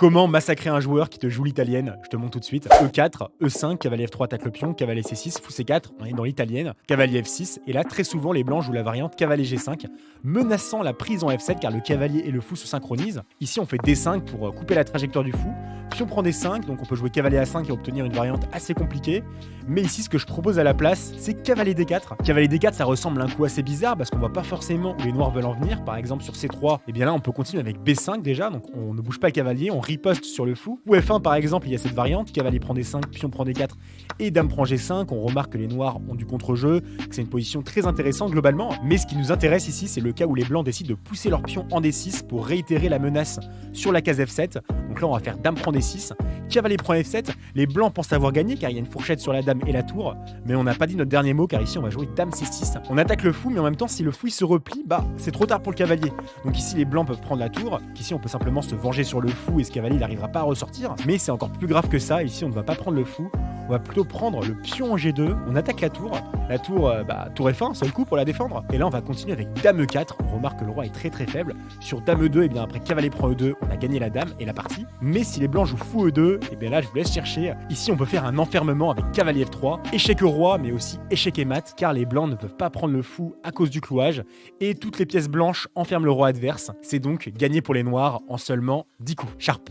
Comment massacrer un joueur qui te joue l'italienne? Je te montre tout de suite. E4, E5, cavalier F3 attaque le pion, cavalier C6, fou C4, on est dans l'italienne, cavalier F6, et là très souvent les blancs jouent la variante cavalier G5, menaçant la prise en F7 car le cavalier et le fou se synchronisent. Ici on fait D5 pour couper la trajectoire du fou, puis on prend D5, donc on peut jouer cavalier A5 et obtenir une variante assez compliquée, mais ici ce que je propose à la place, c'est cavalier D4. Cavalier D4 ça ressemble à un coup assez bizarre parce qu'on voit pas forcément où les noirs veulent en venir, par exemple sur C3, et bien là on peut continuer avec B5 déjà, donc on ne bouge pas le cavalier, on riposte sur le fou. Ou F1 par exemple, il y a cette variante, cavalier prend D5, pion prend D4 et dame prend G5, on remarque que les noirs ont du contre-jeu, que c'est une position très intéressante globalement, mais ce qui nous intéresse ici c'est le cas où les blancs décident de pousser leur pion en D6 pour réitérer la menace sur la case F7, donc là on va faire dame prend D6, cavalier prend F7, les blancs pensent avoir gagné car il y a une fourchette sur la dame et la tour, mais on n'a pas dit notre dernier mot car ici on va jouer dame C6, on attaque le fou mais en même temps si le fou il se replie, bah c'est trop tard pour le cavalier, donc ici les blancs peuvent prendre la tour, qu'ici on peut simplement se venger sur le fou et ce cavalier il n'arrivera pas à ressortir, mais c'est encore plus grave que ça, ici on ne va pas prendre le fou, on va plutôt prendre le pion en G2, on attaque la tour tour F1, seul coup pour la défendre, et là on va continuer avec dame E4, on remarque que le roi est très très faible, sur dame E2, et bien après cavalier prend E2, on a gagné la dame et la partie, mais si les blancs jouent fou E2, et bien là je vous laisse chercher, ici on peut faire un enfermement avec cavalier F3, échec au roi, mais aussi échec et mat, car les blancs ne peuvent pas prendre le fou à cause du clouage, et toutes les pièces blanches enferment le roi adverse, c'est donc gagné pour les noirs en seulement 10 coups. Sharp.